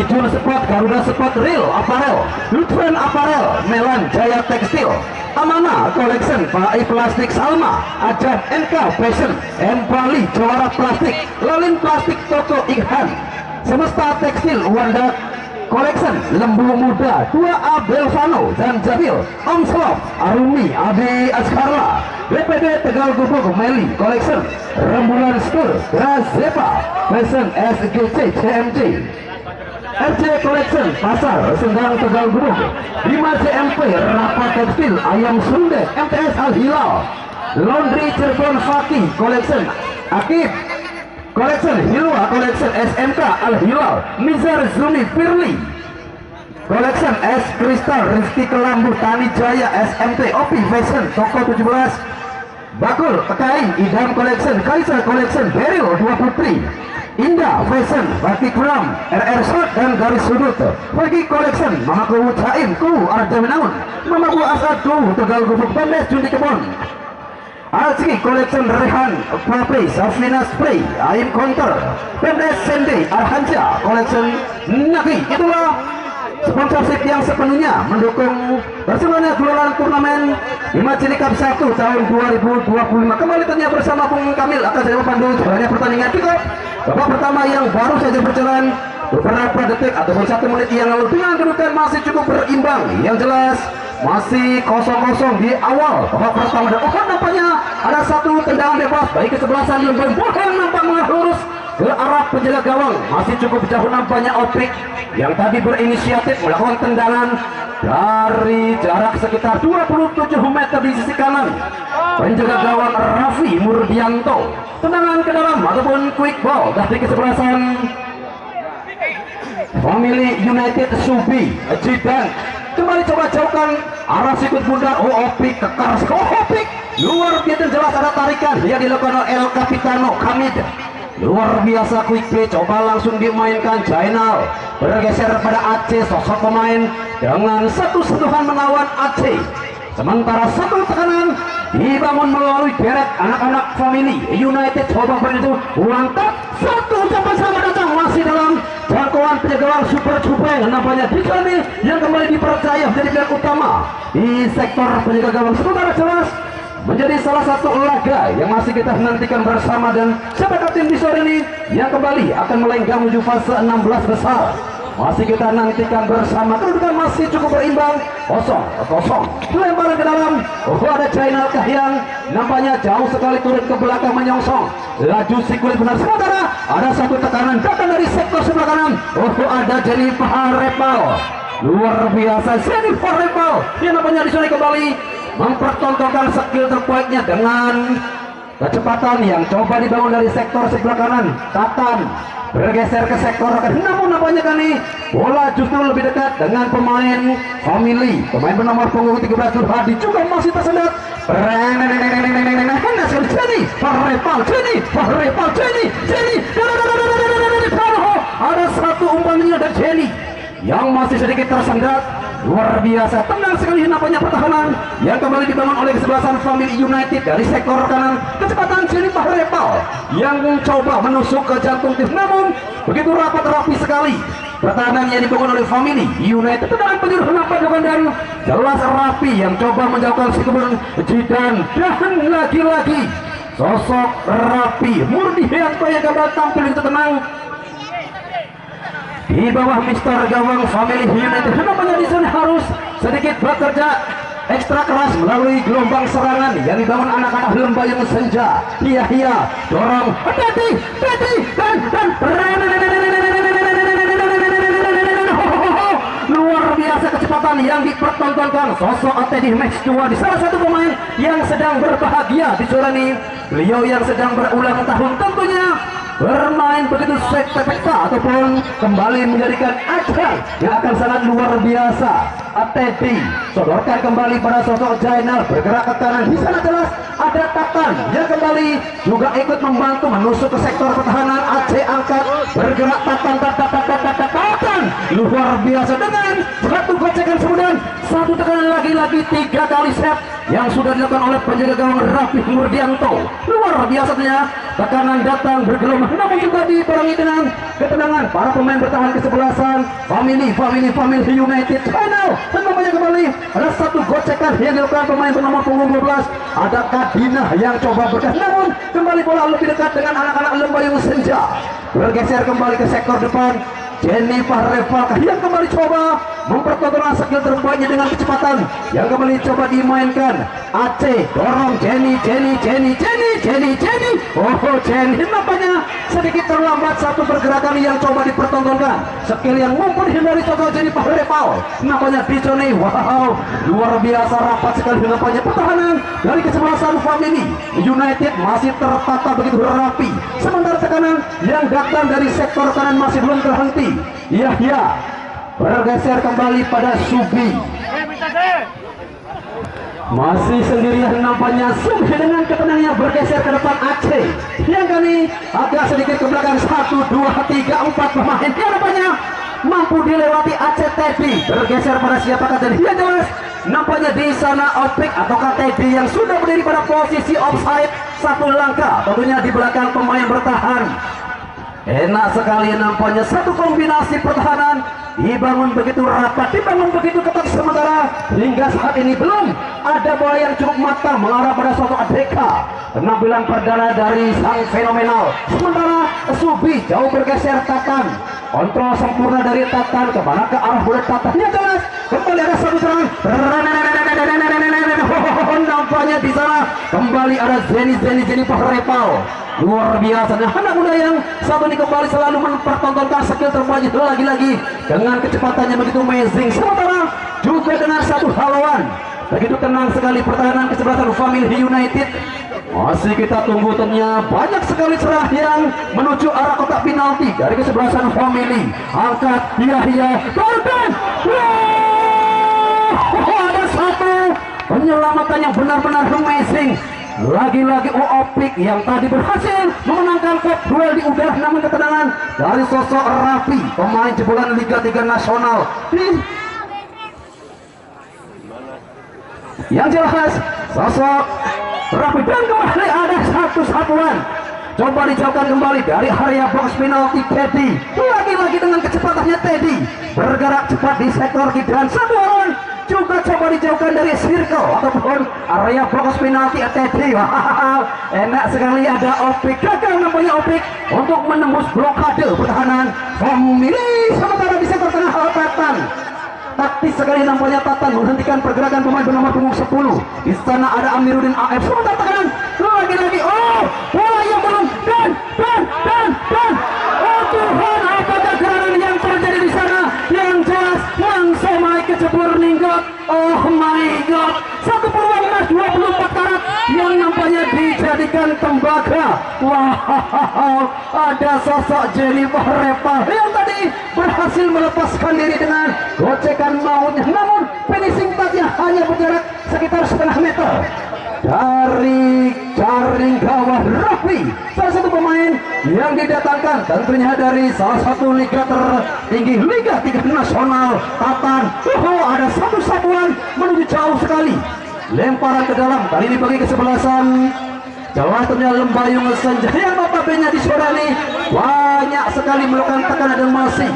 Ijul Sport, Garuda Sport, Real Apparel, Lutfen Apparel, Melan Jaya Tekstil, Amana Collection, Pai Plastik Salma, Ajab NK Fashion, M Bali Juara Plastik, Lalin Plastik Toko Ikhan, Semesta Tekstil Wanda Collection, Lembu Muda, 2A Belvano dan Jabil, Om Slop, Arumi, Abi Askarla, BPD Tegal Gubuk Meli Collection, Rembulan School, Grazepa, Fashion SGC CMC, RC Collection, Pasar Sendang Tegal Gubuk, 5 CMP, Rapat Tekstil, Ayam Sundet, MTS Al Hilal, Laundry Cirebon Faki Collection, Akib Collection, Hilwa Collection, SMK Al Hilal, Nizar Zuni Firly Collection, S Kristal Rizky Kelambu Tani Jaya, SMT Opi Fashion Toko 17, Bakul Kain Idam Collection, Kaisar Collection, Beril 2 Putri, Indah Fashion, Baki Kram, RR Shot dan Garis Sudut, Bagi Collection, Mamaku Caim Ku Arja Menaun, Mamaku Asad Ku Tegal Gubuk Bandes Jundi Kebon, Alci Collection, Rehan Papri, Safina Spray, Aim Counter, Pendes Sende, Arhanja Collection, Naki. Itulah sponsorship yang sepenuhnya mendukung bersemangatnya gelaran turnamen Imajini Cup 1 tahun 2025. Kembali tanya bersama Bung Kamil akan saya pandu jalannya pertandingan kick off. Babak pertama yang baru saja berjalan beberapa detik ataupun 1 menit yang lalu dengan kedudukan masih cukup berimbang. Yang jelas masih kosong-kosong di awal babak pertama, dan nampaknya ada satu tendangan bebas baik ke sebelah Sandiun dan Burhan nampak mengarah lurus ke arah penjaga gawang. Masih cukup jauh nampaknya Opik yang tadi berinisiatif melakukan tendangan dari jarak sekitar 27 meter di sisi kanan penjaga gawang Raffi Murdianto. Tendangan ke dalam ataupun quick ball dari kesebelasan Family United Subi Jidan. Kembali coba jauhkan arah sikut bundar. Opik kekar. Opik luar biasa, jelas ada tarikan yang dilakukan oleh El Capitano Hamid. Luar biasa quick play, coba langsung dimainkan Jainal, bergeser pada Aceh, sosok pemain dengan satu sentuhan menawan Aceh. Sementara satu tekanan dibangun melalui deret anak-anak Family United. Coba begitu ulang tak satu ucapan selamat datang masih dalam jangkauan penjagaan Super Cupeng. Nampaknya di sini yang kembali dipercaya menjadi pilihan utama di sektor penjaga gawang. Sementara jelas menjadi salah satu laga yang masih kita nantikan bersama, dan siapa kapten di sore ini yang kembali akan melenggang menuju fase 16 besar. Masih kita nantikan bersama, kedudukan masih cukup berimbang 0-0. Lemparan ke dalam, ada Jainal Kahiyang nampaknya jauh sekali turun ke belakang menyongsong laju sikulit benar. Sementara ada satu tekanan datang dari sektor sebelah kanan. Ada Jennifer Repal, luar biasa Jennifer Repal yang nampaknya di sini kembali mempertontonkan skill terbaiknya dengan kecepatan yang coba dibangun dari sektor sebelah kanan. Tatan bergeser ke sektor kanan, namun nampaknya kali bola justru lebih dekat dengan pemain Family. Pemain bernomor punggung 13 Nurhadi juga masih tersendat. Ada satu umpannya dari Jenny yang masih sedikit tersendat. Luar biasa, tenang sekali nampaknya pertahanan yang kembali dibangun oleh kesebelasan Family United dari sektor kanan. Kecepatan Jennifer Repal yang coba menusuk ke jantung tim, namun begitu rapi sekali pertahanan yang dibangun oleh Family United. Tendangan penjuru nampak bukan dari jelas Rapi yang coba menjauhkan si kemudian Jidan, dan lagi-lagi sosok Rapi Murdianto yang kembali tampil itu tenang di bawah Mister Gawang Family United. Kenapa di sana harus sedikit bekerja ekstra keras melalui gelombang serangan yang dibangun anak-anak Lembayung Senja. Iya dorong hati-hati dan luar biasa kecepatan yang dipertontonkan sosok AT di match 2 di salah satu pemain yang sedang berbahagia di sore ini. Beliau yang sedang berulang tahun tentunya bermain begitu spektakuler ataupun kembali menjadikan ajang yang akan sangat luar biasa. ATD sodorkan kembali pada sosok Jainal, bergerak ke kanan. Di sana jelas ada Tatan yang kembali juga ikut membantu menusuk ke sektor pertahanan. Aceh angkat, bergerak Tatan luar biasa dengan satu gocekan kemudian satu tekanan lagi 3 kali set yang sudah dilakukan oleh penjaga gawang Rafi Murdianto. Luar biasa tentunya, tekanan datang bergelombang, namun juga dibarengi dengan ketenangan para pemain bertahan kesebelasan Family United Channel. Dan namanya kembali ada satu gocekan yang dilakukan pemain bernomor punggung 12, ada Kadina yang coba bergerak, namun kembali bola lebih dekat dengan anak-anak Lembayung Senja, bergeser kembali ke sektor depan. Jennifer Revalka yang kembali coba mempertontonkan skill terbaiknya dengan kecepatan yang kembali coba dimainkan. Aceh dorong Jenny. Oh, Jenny nampaknya sedikit terlambat satu pergerakan yang coba dipertontonkan. Skill yang mumpuni dari sosok Jennifer Revalka nampaknya diconi. Wow, luar biasa rapat sekali nampaknya pertahanan dari kesebelasan Family United masih tertata begitu rapi. Sementara tekanan yang datang dari sektor kanan masih belum terhenti. Yahya bergeser kembali pada Subi, masih sendirian nampaknya. Subi dengan ketenangannya bergeser ke depan. Aceh yang kali agak sedikit ke belakang. 1, 2, 3, 4 pemain yang nampaknya mampu dilewati. Aceh Teddy bergeser pada siapakah tadi? Ya jelas nampaknya di sana Opik ataukah Teddy yang sudah berdiri pada posisi offside satu langkah tentunya di belakang pemain bertahan. Enak sekali nampaknya satu kombinasi pertahanan dibangun begitu rapat, dibangun begitu ketat. Sementara hingga saat ini belum ada bola yang cukup matang mengarah pada suatu Adeka. Penampilan perdana dari sang fenomenal. Sementara Subi jauh bergeser. Tatan kontrol sempurna dari Tatan kemana ke arah bola Tatan. Ya jelas kembali ada satu serangan. Nampaknya di sana kembali ada Jennifer Revalka. Luar biasa, anak muda yang satu ini kembali selalu mempertontonkan skill terbaik lagi-lagi dengan kecepatannya begitu amazing. Sementara juga dengan satu haluan begitu tenang sekali pertahanan kesebelasan Family United. Masih kita tunggu tentunya banyak sekali serah yang menuju arah kotak penalti dari kesebelasan Family. Angkat Yahya Korban. Ada satu penyelamatan yang benar-benar amazing. Lagi-lagi Opik yang tadi berhasil memenangkan duel di udara, namun ketenangan dari sosok Rafi, pemain jebolan Liga 3 Nasional. Yang jelas sosok Rafi, dan kembali ada satu satuan coba dijauhkan kembali dari area box penalti. Teddy lagi-lagi dengan kecepatannya. Teddy bergerak cepat di sektor kiri dan satu orang juga coba dijauhkan dari circle ataupun area box penalti. Teddy enak sekali ada Opik, gagal nampaknya Opik untuk menembus blokade pertahanan Family. Sementara di sektor tengah Tatan taktis sekali nampaknya. Tatan menghentikan pergerakan pemain bernomor punggung 10. Di sana ada Amiruddin AF. Sementara tekanan lagi-lagi. Oh, bola yang belum dan oh Tuhan, apakah gerakan yang terjadi di sana? Yang jelas langsung naik kecebur ninggot. Oh my god, satu peluang emas 24 karat yang nampaknya dijadikan tembaga. Wow, ada sosok Jennifer Revalka yang tadi berhasil melepaskan diri dengan gocekan mautnya, namun finishing touch-nya hanya berjarak sekitar setengah meter dari jaring gawang Rafi, salah satu pemain yang didatangkan tentunya dari salah satu liga tertinggi, Liga 3 Nasional. Tatan, ada satu satuan menuju jauh sekali, lemparan ke dalam, kali ini bagi kesebelasan Jawa Tengah Lembayung Senja yang notabene di sore ini banyak sekali melakukan tekanan dan masih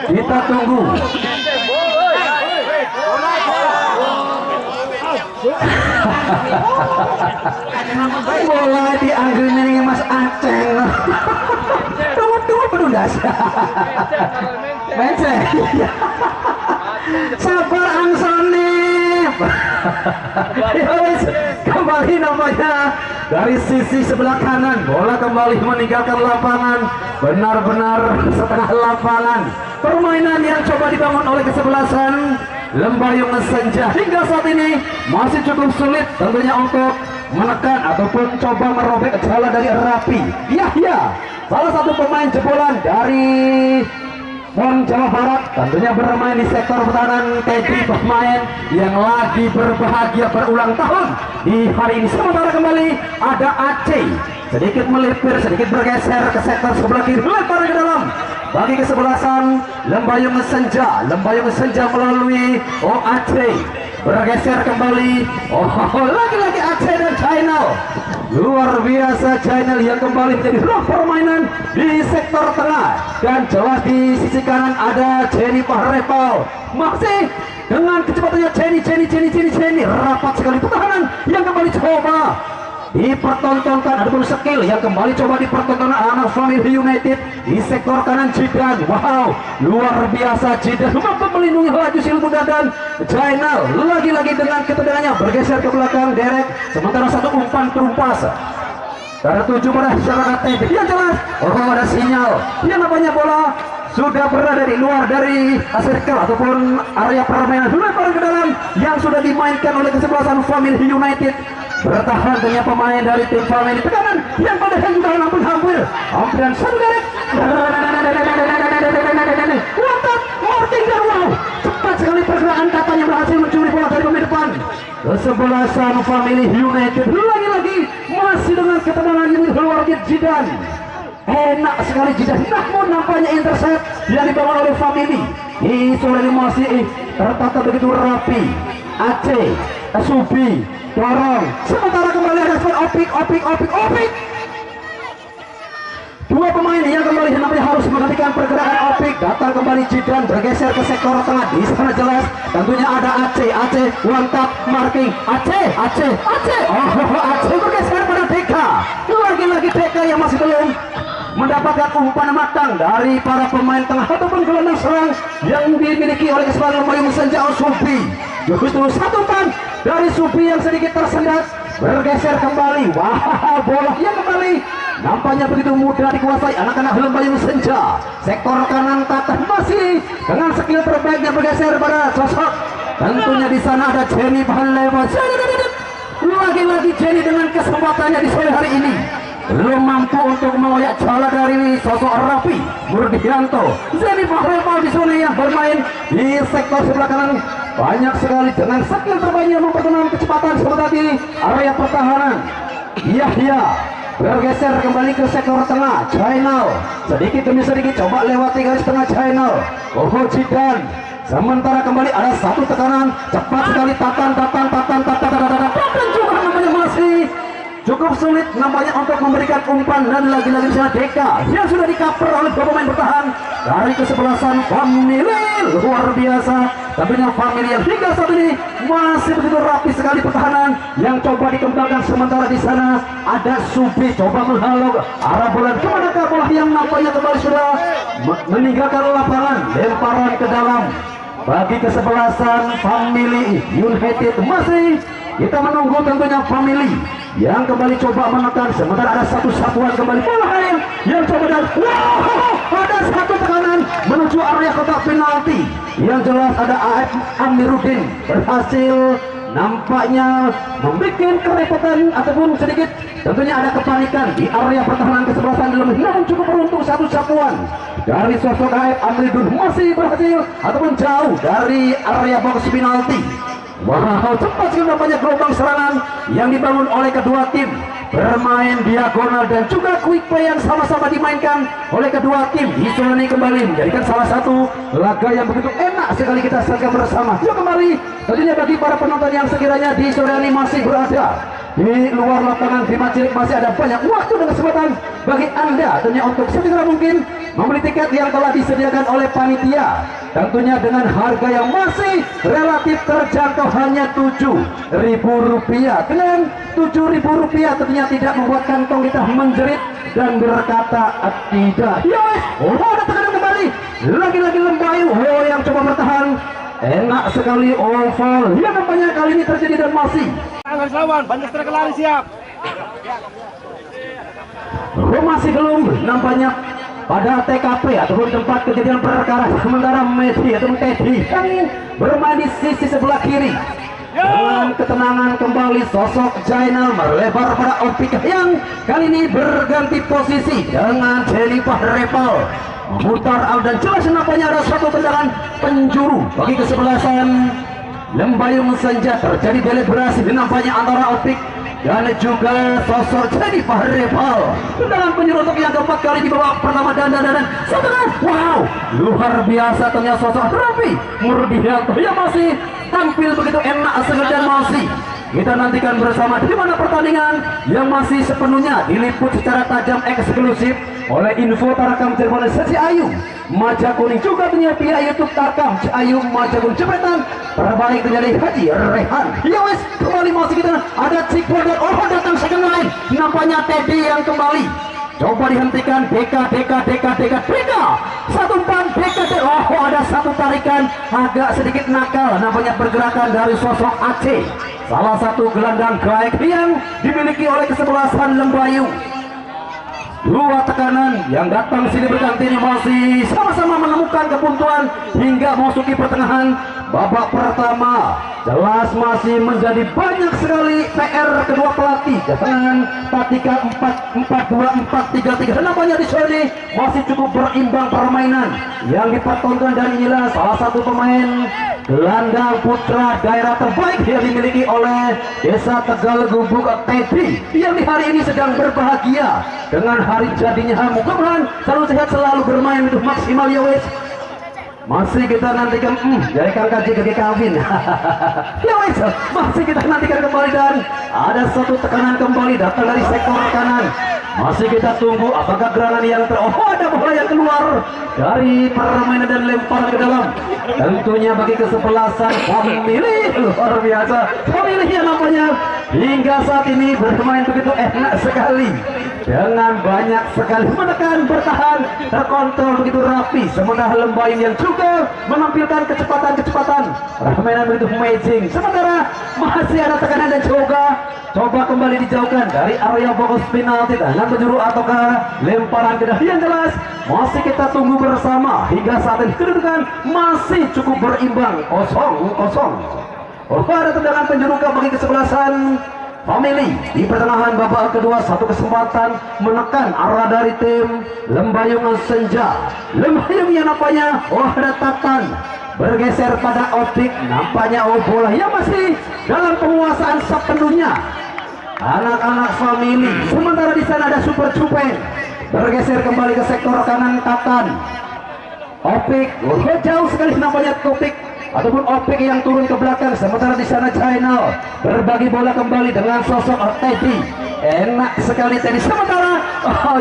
kita tunggu. Bola diambil ini Mas Aceh. Tunggu penundas. Menceng. Sabar angsane. Kembali namanya dari sisi sebelah kanan, bola kembali meninggalkan lapangan, benar-benar setengah lapangan. Permainan yang coba dibangun oleh kesebelasan Lembayung Senja hingga saat ini masih cukup sulit tentunya untuk menekan ataupun coba merobek jala dari Rafi. Yahya, salah satu pemain jebolan dari PON Jawa Barat, tentunya bermain di sektor pertahanan. Teddy, pemain yang lagi berbahagia berulang tahun di hari ini. Sementara kembali ada Aceh, sedikit melipir, sedikit bergeser ke sektor sebelah kiri, lempar ke dalam bagi kesebelasan Lembayung Senja. Lembayung Senja melalui Aceh bergeser kembali. Oh, lagi-lagi Aceh dan China. Luar biasa China yang kembali menjadi ruang permainan di sektor tengah, dan jelas di sisi kanan ada Jennifer Repal. Masih dengan kecepatannya Jenny rapat sekali pertahanan yang kembali coba dipertontonkan, ada pun skill yang kembali coba dipertontonkan anak Family United di sektor kanan. Jidan, wow, luar biasa. Jidan mampu melindungi laju Silmuda dan Jainal. Lagi-lagi dengan ketegangannya bergeser ke belakang Derek, sementara satu umpan terumpas. Ada 7 pada masyarakat TV yang jelas. Oh, ada sinyal yang namanya bola sudah berada di luar dari circle ataupun area permainan, dilempar ke dalam yang sudah dimainkan oleh kesebelasan Family United. Bertahan dengan pemain dari tim Family, tekanan yang pada hendak hampir dan satu Derek. Mantap, Martin dan wow, cepat sekali pergerakan, katanya berhasil mencuri bola dari pemain depan. Kesebelasan Family United lagi-lagi masih dengan ketenangan yang luar biasa. Jidan, enak sekali Jidan, namun nampaknya intercept yang dibangun oleh Family. Isu ini masih tertata begitu rapi. Aceh, Subi, dorong, sementara kembali ada Opik. Dua pemain yang kembali namanya harus menghentikan pergerakan Opik. Datang kembali Jidan bergeser ke sektor tengah. Di sana jelas tentunya ada Aceh one tap marking. Aceh. Oh, Aceh bergeser pada Deka. Lagi-lagi Deka yang masih belum mendapatkan umpan matang dari para pemain tengah ataupun gelandang serang yang dimiliki oleh kesebelasan Mayung Senja Subi. Justru satu umpan dari Subi yang sedikit tersendat, bergeser kembali. Wah, bola yang kembali nampaknya begitu mudah dikuasai anak-anak Mayung Senja. Sektor kanan Tatan masih dengan skill terbaiknya bergeser pada sosok. Tentunya di sana ada Jenny Panleva. Lagi-lagi Jenny dengan kesempatannya di sore hari ini belum mampu untuk mengoyak jala dari sosok Rapi Murdianto. Jenny Panleva di sana yang bermain di sektor sebelah kanan banyak sekali dengan skill terbaiknya memperkenalkan kecepatan seperti di area pertahanan. Yahya bergeser kembali ke sektor tengah. Channel sedikit demi sedikit coba lewati garis tengah Channel. Oh, Jidan, sementara kembali ada satu tekanan cepat sekali Tatan juga namanya masih cukup sulit nampaknya untuk memberikan umpan, dan lagi-lagi sana Deka yang sudah dikaper oleh dua pemain bertahan dari kesebelasan Family. Luar biasa tentunya Family yang hingga saat ini masih begitu rapi sekali pertahanan yang coba dikembangkan. Sementara di sana ada Subi coba menghalau arah bola, kemanakah bola yang nampaknya kembali sudah meninggalkan lapangan, lemparan ke dalam bagi kesebelasan Family United. Masih kita menunggu tentunya Family yang kembali coba menekan, sementara ada satu satuan kembali bola yang coba dan wow, ada satu tekanan menuju area kotak penalti. Yang jelas ada AF Amiruddin berhasil nampaknya membuat kerepotan ataupun sedikit tentunya ada kepanikan di area pertahanan kesebelasan dalam, namun cukup beruntung satu satuan dari sosok AF Amiruddin masih berhasil ataupun jauh dari area box penalti. Wow, cepat sekali nampaknya gelombang serangan yang dibangun oleh kedua tim, bermain diagonal dan juga quick play yang sama-sama dimainkan oleh kedua tim. Isu ini kembali menjadikan salah satu laga yang begitu enak sekali kita saksikan bersama. Yuk kembali tentunya bagi para penonton yang sekiranya di sore ini masih berada di luar lapangan di Macilik, masih ada banyak waktu dan kesempatan bagi Anda tentunya untuk segera mungkin membeli tiket yang telah disediakan oleh panitia, tentunya dengan harga yang masih relatif terjangkau, hanya Rp7.000. Dengan Rp7.000 tentunya tidak membuat kantong kita menjerit dan berkata tidak. Yes, oh, ada tekanan kembali lagi-lagi Lembayu, oh, yang coba bertahan enak sekali oval yang nampaknya kali ini terjadi dan masih garis lawan, banyak striker lari siap. Oh, masih belum nampaknya pada TKP ataupun tempat kejadian perkara, sementara Messi atau Teddy yang bermain di sisi sebelah kiri. Dengan ketenangan kembali sosok Jainal melebar pada Opik yang kali ini berganti posisi dengan Jennifer Repal memutar dan jelas nampaknya ada satu tendangan penjuru bagi kesebelasan Lembayung Senja. Terjadi deliberasi nampaknya antara Opik dan juga sosok Jennifer Repal. Tendangan penyerotok yang keempat kali di babak pertama dan wow, luar biasa ternyata sosok Rapi Murdianto yang masih tampil begitu enak sekali dan masih kita nantikan bersama di mana pertandingan yang masih sepenuhnya diliput secara tajam eksklusif oleh Info Tarakam Cirebon Sesi Ayu Maja Kuning, juga punya pihak YouTube Tarakam Ayu Maja Kuning Jepretan terbaik terjadi Haji Rehan. Ya wes, kembali masih kita ada Cikbol dan datang second line, nampaknya Teddy yang kembali coba dihentikan. Deka satu umpan Deka. Oh, ada satu tarikan agak sedikit nakal nampaknya pergerakan dari sosok Aceh, salah satu gelandang gaek yang dimiliki oleh kesebelasan Lembayu. Dua tekanan yang datang sini berganti masih sama-sama menemukan kebuntuan hingga memasuki pertengahan babak pertama. Jelas masih menjadi banyak sekali PR kedua pelatih dengan taktika 4-4-2-4-3-3. Nampaknya di sini masih cukup berimbang permainan yang dipertonton, dan inilah salah satu pemain gelandang putra daerah terbaik yang dimiliki oleh Desa Tegal Gubuk, Teddy, yang di hari ini sedang berbahagia dengan hari jadinya. Mudah-mudahan selalu sehat, selalu bermain itu maksimal ya wes. Masih kita nantikan dari kakak Jika Kevin. Ya wes, masih kita nantikan kembali, dan ada satu tekanan kembali datang dari sektor kanan. Masih kita tunggu apakah gerangan yang ada bola yang keluar dari permainan dan lemparan ke dalam. Tentunya bagi kesebelasan pemilih luar biasa. Pemilihnya nampaknya hingga saat ini bermain begitu enak sekali, dengan banyak sekali menekan, bertahan, terkontrol begitu rapi. Sementara Lembayu yang juga menampilkan kecepatan permainan begitu amazing. Sementara masih ada tekanan dan coba kembali dijauhkan dari area box penalti dengan penjuru ataukah lemparan ke dalam. Yang jelas masih kita tunggu bersama hingga saat ini kedudukan masih cukup berimbang 0-0. Oh, ada tendangan penjuru bagi kesebelasan Family di pertengahan babak kedua. Satu kesempatan menekan arah dari tim Lembayung Senja. Lembayung yang nampaknya ada tatan bergeser pada Optik, nampaknya bola yang masih dalam penguasaan sepenuhnya anak-anak Family. Sementara di sana ada Super Cupeng bergeser kembali ke sektor kanan Tatan. Optik jauh sekali nampaknya Optik ataupun Opik yang turun ke belakang. Sementara di sana China berbagi bola kembali dengan sosok Teddy. Enak sekali Teddy. Sementara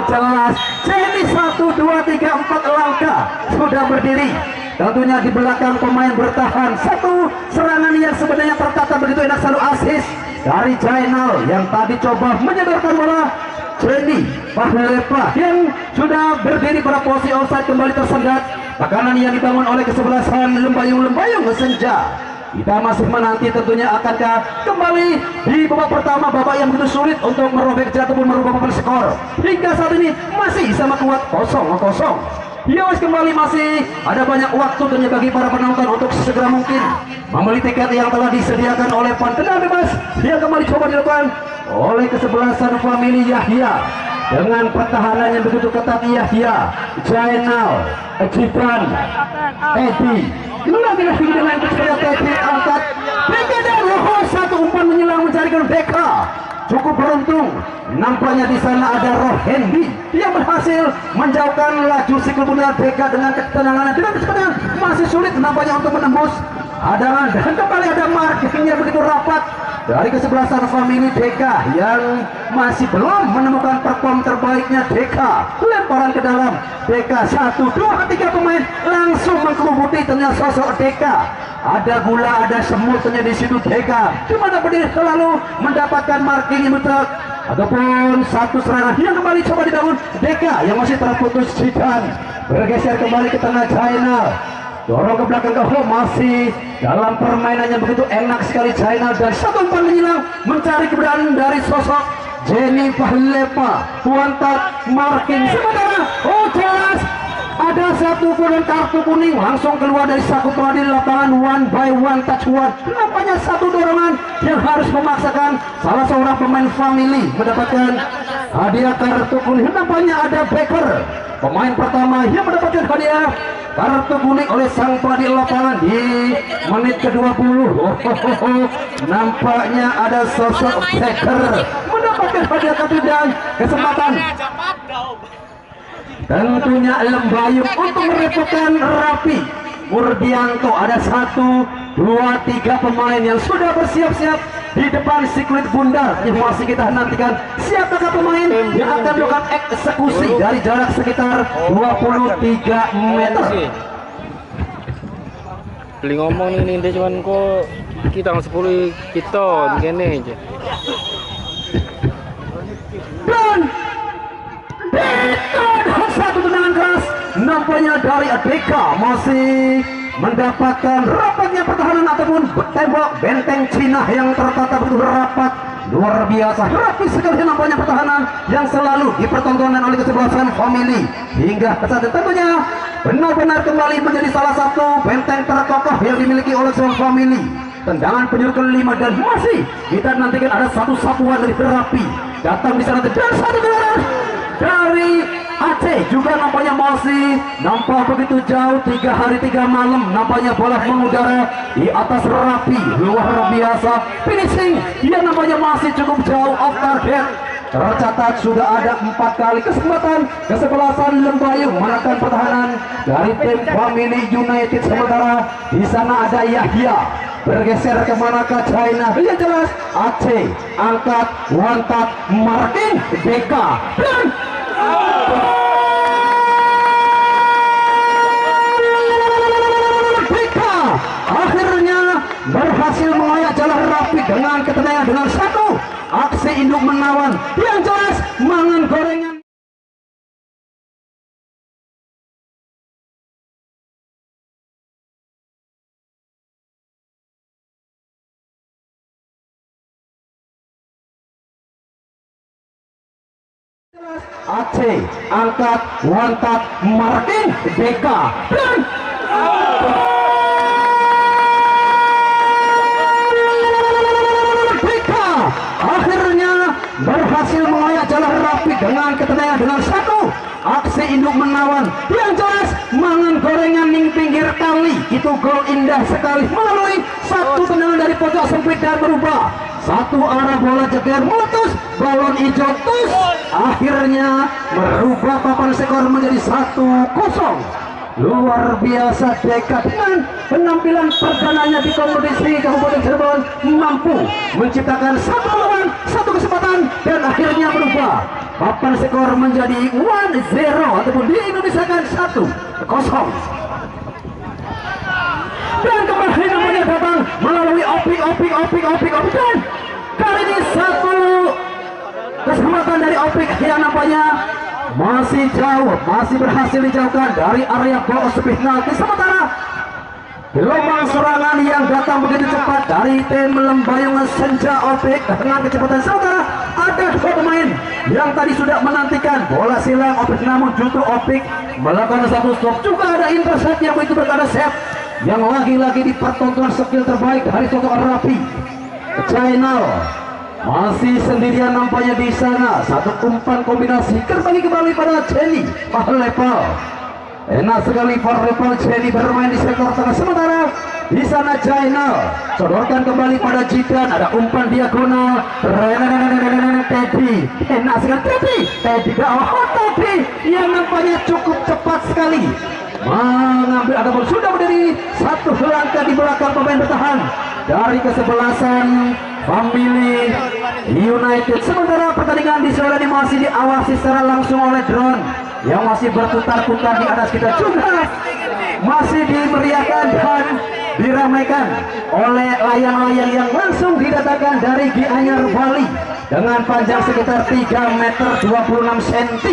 jelas Teddy 1, 2, 3, 4 langkah sudah berdiri. Tentunya di belakang pemain bertahan. Satu serangan yang sebenarnya tertata begitu enak, selalu asis dari China yang tadi coba menyodorkan bola. Jenny Pahlepa yang sudah berdiri pada posisi offside kembali tersendat. Tekanan yang dibangun oleh kesebelasan Lembayung Senja. Kita masih menanti tentunya akankah kembali di babak pertama, babak yang begitu sulit untuk merobek ataupun merubah papan skor. Hingga saat ini masih sama kuat 0-0. Yos kembali masih ada banyak waktu tentunya bagi para penonton untuk sesegera mungkin membeli tiket yang telah disediakan oleh Tendangan Bebas yang kembali coba dilakukan oleh kesebelasan Family Yahya dengan pertahanan yang begitu ketat. Yahya, Jainal, Cipran, Teddy lagi-lagi dengan kecepatan Teddy angkat Deka dan satu umpan menyelang mencarikan Deka. Cukup beruntung, nampaknya di sana ada Rohendi yang berhasil menjauhkan laju siklus Deka dengan ketenangan dengan kecepatan. Masih sulit nampaknya untuk menembus hadangan, dan kembali ada markingnya begitu rapat dari kesebelasan Family Deka yang masih belum menemukan perform terbaiknya. Deka lemparan ke dalam, Deka 1, 2, 3 pemain langsung mengkerubuti ternyata sosok Deka. Ada gula, ada semut ternyata di situ Deka, di mana berdiri selalu mendapatkan marking yang mutlak ataupun satu serangan yang kembali coba dibangun. Deka yang masih terputus Cikan bergeser kembali ke tengah China, dorong ke belakang ke masih dalam permainan yang begitu enak sekali China, dan satu umpan menyilang mencari keberadaan dari sosok Jenny Pahlepa. Puantat marking. Sementara jelas ada satu kartu kuning langsung keluar dari sakutra di lapangan. One by one touch one. Nampaknya satu dorongan yang harus memaksakan salah seorang pemain Family mendapatkan hadiah kartu kuning. Nampaknya ada Baker, pemain pertama yang mendapatkan hadiah kartu kuning oleh sang pelatih lapangan di menit ke-20. Nampaknya ada sosok Baker mendapatkan hadiah kartu dan kesempatan. Tentunya Lembayung untuk merepotkan Rapi Murdianto. Ada 1, 2, 3 pemain yang sudah bersiap-siap di depan sirkuit bundar. Masih kita nantikan siapakah pemain yang akan melakukan eksekusi dari jarak sekitar 23 meter. Beli ngomong ini dia cuman kok kita 10 kita gini aja. Dan satu tendangan keras nampaknya dari Adeka masih mendapatkan rapatnya pertahanan ataupun tembok benteng Cina yang tertata begitu rapat. Luar biasa rapi sekali nampaknya pertahanan yang selalu dipertontonkan oleh kesebelasan Family hingga saat ini tentunya benar-benar kembali menjadi salah satu benteng terkokoh yang dimiliki oleh seorang Family. Tendangan penjuru kelima dan masih kita nantikan ada satu sapuan dari berapi datang di sana dan satu tendangan dari Aceh juga nampaknya masih nampak begitu jauh. 3 hari 3 malam nampaknya bola mengudara di atas rapi luar biasa. Finishing dia nampaknya masih cukup jauh off target. Tercatat sudah ada 4 kali kesempatan kesebelasan Lembayung menekan pertahanan dari tim Family United. Sementara di sana ada Yahya bergeser ke manakah China. Yang jelas Aceh angkat one touch marking Deka dan Deka akhirnya berhasil mengoyak jalan rapi dengan ketenangan dengan satu aksi induk menawan. Yang jelas mangan gorengan Aceh angkat one touch marking Deka dan Deka akhirnya berhasil mengoyak jalan rapi dengan ketenangan dengan satu aksi induk menawan. Yang jelas mangan gorengan ning pinggir kali. Itu gol indah sekali melalui satu tendangan dari pojok sempit dan berubah satu arah bola jeger meletus balon hijau tus akhirnya merubah papan skor menjadi 1-0. Luar biasa Deka dengan penampilan perdananya di kompetisi Kabupaten Cirebon mampu menciptakan satu peluang, satu kesempatan dan akhirnya berubah papan skor menjadi 1-0 ataupun di Indonesia kan 1-0. Dan kembali namanya datang melalui opik dan kali ini satu kesempatan dari opik yang nampaknya masih jauh, masih berhasil dijauhkan dari area box penalti. Sementara gelombang serangan yang datang begitu cepat dari tim Lembayung Senja Opik dengan kecepatan. Sementara ada 2 pemain yang tadi sudah menantikan bola silang Opik, namun justru Opik melakukan satu stop. Juga ada intercept yang begitu berkada set yang lagi-lagi dipertontonkan skill terbaik dari sosok Rapi. Channel masih sendirian nampaknya di sana. Satu umpan kombinasi terbagi kembali pada Jenny Mahlepal. Enak sekali Mahlepal Jenny bermain di sektor tengah. Sementara di sana Channel sodorkan kembali pada Jidan. Ada umpan diagonal. Teddy enak sekali Teddy yang nampaknya cukup cepat sekali mengambil ataupun sudah berdiri satu langkah di belakang pemain bertahan dari kesebelasan Family United. Sementara pertandingan di sore ini masih diawasi secara langsung oleh drone yang masih berputar-putar di atas kita, juga masih dimeriahkan dan diramaikan oleh layang-layang yang langsung didatangkan dari Gianyar Bali dengan panjang sekitar 3 meter 26 cm.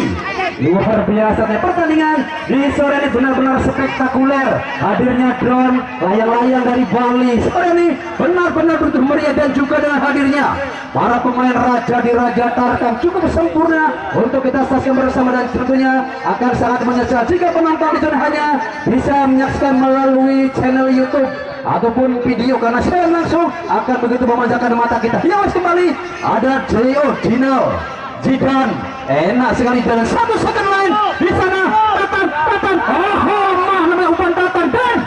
Luar biasa pertandingan di sore ini benar-benar spektakuler. Hadirnya drone layang-layang dari Bali sore ini benar-benar begitu meriah, dan juga dengan hadirnya para pemain raja di Raja Tarkam cukup sempurna untuk kita saksikan bersama, dan tentunya akan sangat menyesal jika penonton di sana hanya bisa menyaksikan melalui channel YouTube ataupun video, karena saya langsung akan begitu memanjakan mata kita. Ya, kembali ada J.O. Dino Jidan enak sekali dan satu second line di sana. Tatan namanya umpan Tatan, dan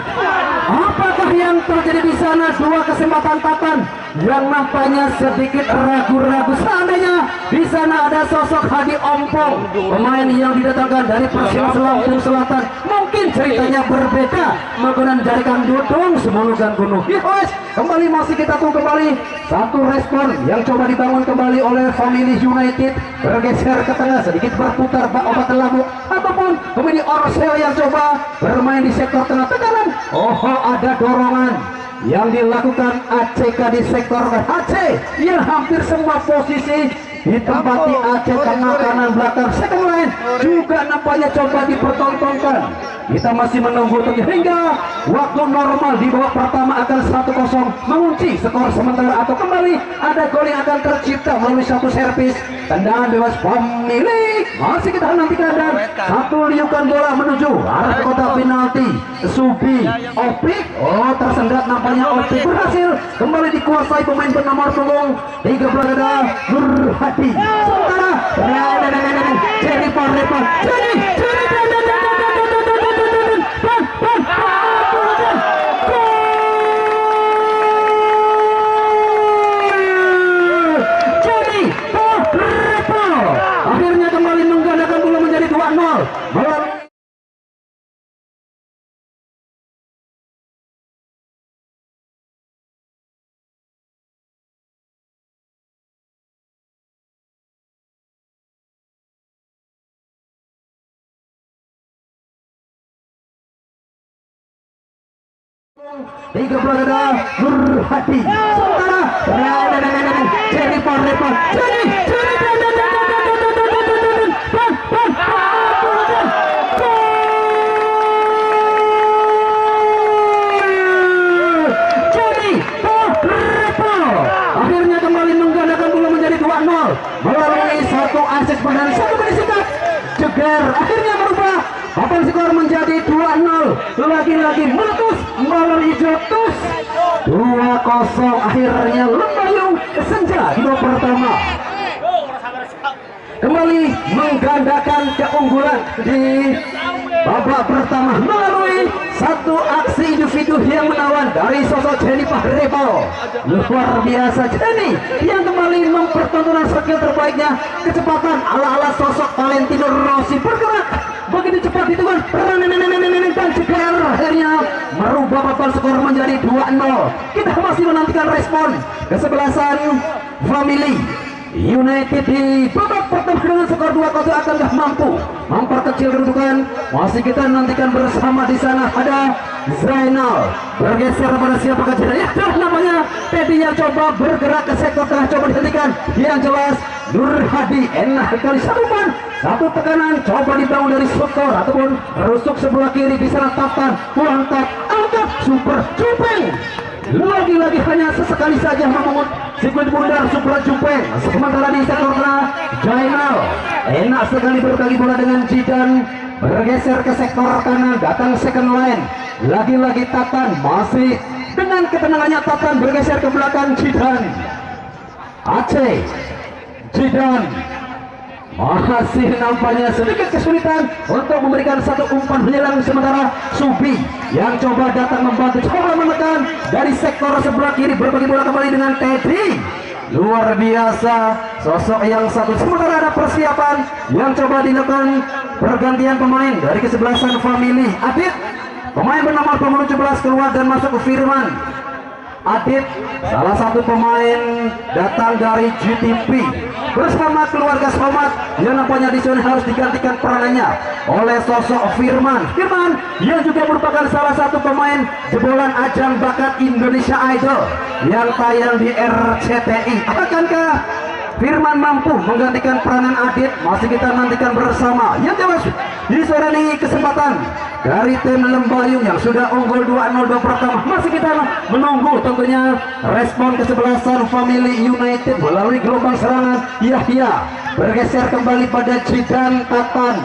apakah yang terjadi di sana? 2 kesempatan Tatan yang nampaknya sedikit ragu-ragu. Seandainya di sana ada sosok Hadi Ompong, pemain yang didatangkan dari Persilas Lampung Selatan, mungkin ceritanya berbeda menggunakan jaringan dudung semulukan gunung. Yes, kembali masih kita tunggu kembali satu respon yang coba dibangun kembali oleh Family United, bergeser ke tengah sedikit berputar obat labu, ataupun kemudian Orsel yang coba bermain di sektor tengah tekanan. Oh, ada dorongan yang dilakukan ACK di sektor Aceh yang hampir semua posisi ditempati Aceh, tengah, kanan, belakang, second line juga nampaknya coba dipertontonkan. Kita masih menunggu hingga waktu normal di babak pertama akan 1-0 mengunci skor sementara, atau kembali ada gol yang akan tercipta melalui satu servis tendangan bebas pemilik. Masih kita nantikan dan satu liukan bola menuju arah kotak penalti. Subi Opik, oh tersendat nampaknya. Opik berhasil kembali dikuasai pemain bernomor punggung 13 Nur Hadi. Sementara jadi Parlepa akhirnya kembali menggandakan bola menjadi 2-0 melalui tiga pelagada Nur Hadi. Sementara jadi Parlepa akhirnya kembali menggandakan bola menjadi 2-0 melalui satu asis dan satu berisikat jeger, akhirnya merubah papan skor menjadi 2-0. Lagi-lagi meletus melalui Jotus 2-0. Akhirnya Lembayung Senja di babak pertama kembali menggandakan keunggulan di babak pertama melalui satu aksi individu yang menawan dari sosok Jenny Pahrebal. Luar biasa Jenny yang kembali mempertontonkan skill terbaiknya, kecepatan ala-ala sosok Valentino Rossi, bergerak begitu cepat itu kan, dan ceker akhirnya merubah papan skor menjadi 2-0. Kita masih menantikan respon kesebelasan Family United di babak pertama dengan skor 2-0. Akankah mampu memperkecil kedudukan? Masih kita nantikan bersama. Di sana ada Zainal bergeser pada siapakah ya, namanya Teddy yang coba bergerak ke sektor tengah, coba dihentikan. Yang jelas Nur Hadi enak kali satu tekanan coba dibangun dari sektor ataupun rusuk sebelah kiri. Di sana Tatan angkat super Jupeng, lagi-lagi hanya sesekali saja memungut sirkuit bundar super Jupeng. Sementara di sektor tengah Zainal enak sekali berbagi bola dengan Jidan, bergeser ke sektor kanan, datang second line. Lagi-lagi Tatan masih dengan ketenangannya, Tatan bergeser ke belakang Jidan. Aceh Jidan masih nampaknya sedikit kesulitan untuk memberikan satu umpan penyelang. Sementara Subi yang coba datang membantu, coba menekan dari sektor sebelah kiri, berbagi bola kembali dengan Teddy. Luar biasa sosok yang satu. Sementara ada persiapan yang coba dilakukan pergantian pemain dari kesebelasan Family. Adit, pemain bernama nomor 17 keluar dan masuk ke Firman. Adit salah satu pemain datang dari GTP bersama keluarga Somat yang nampaknya di sini harus digantikan peranannya oleh sosok Firman yang juga merupakan salah satu pemain jebolan ajang bakat Indonesia Idol yang tayang di RCTI. Akankah Firman mampu menggantikan peranan Adit? Masih kita nantikan bersama. Yang jelas di sore ini kesempatan dari tim Lembayung yang sudah unggul 2-0 pertama. Masih kita menunggu tentunya respon kesebelasan Family United melalui gelombang serangan. Yahya bergeser kembali pada Jidan Tatan.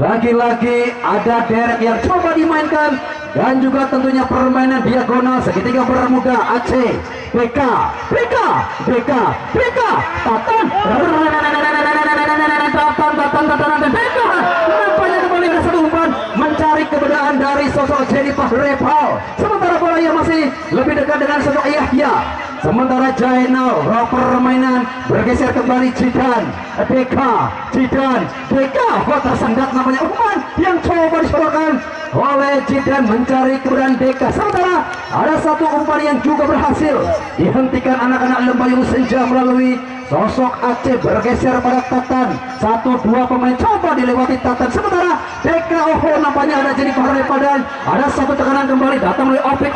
Lagi-lagi ada Derek yang coba dimainkan, dan juga tentunya permainan diagonal segitiga bermuda Aceh. BK Tatan nampaknya kembali ada satu umpan mencari keberadaan dari sosok Jenny Pahrebal. Sementara bola yang masih lebih dekat dengan sosok Yahya. sementara Jainal permainan bergeser kembali Jidan Deka kok tersendat namanya umpan yang coba disodorkan oleh Jidan mencari keberadaan Deka, sementara ada satu umpan yang juga berhasil dihentikan anak-anak Lembayung Senja melalui sosok Aceh bergeser pada Tatan. 1-2 pemain coba dilewati Tatan, sementara Deka nampaknya ada jadi Padan, ada satu tekanan kembali datang oleh Opik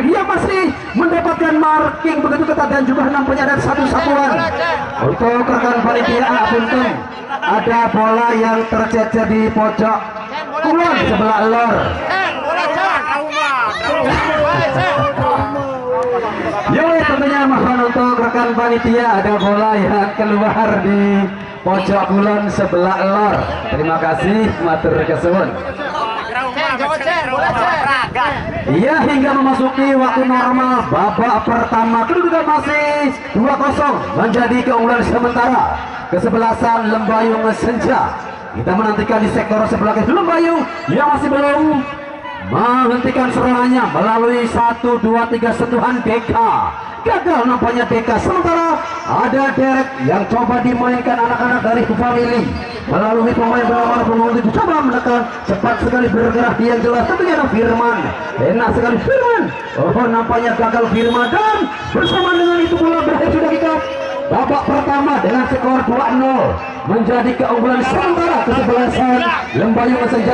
yang masih mendapatkan marking begitu ketat dan juga nampaknya ada satu satuan untuk rekan panitia. Punten ada bola yang tercecer di pojok kulon sebelah lor. Yo, tentunya mohon untuk rekan panitia ada bola yang keluar di pojok kulon sebelah lor. Terima kasih matur kesuwun. Iya, hingga memasuki waktu normal babak pertama kedudukan masih 2-0 menjadi keunggulan sementara kesebelasan Lembayung Senja. Kita menantikan di sektor sebelah kiri Lembayung yang masih belum menghentikan serangannya melalui 1-2-3 sentuhan Deka. Gagal nampaknya Deka, sementara ada Derek yang coba dimainkan anak-anak dari family melalui pemain bernama penguntit coba menekan cepat sekali bergerak yang jelas tentunya ada Firman, enak sekali Firman. Nampaknya gagal Firman dan bersama dengan itu bola berakhir sudah kita babak pertama dengan skor 2-0 menjadi keunggulan sementara kesebelasan Lembayung Senja.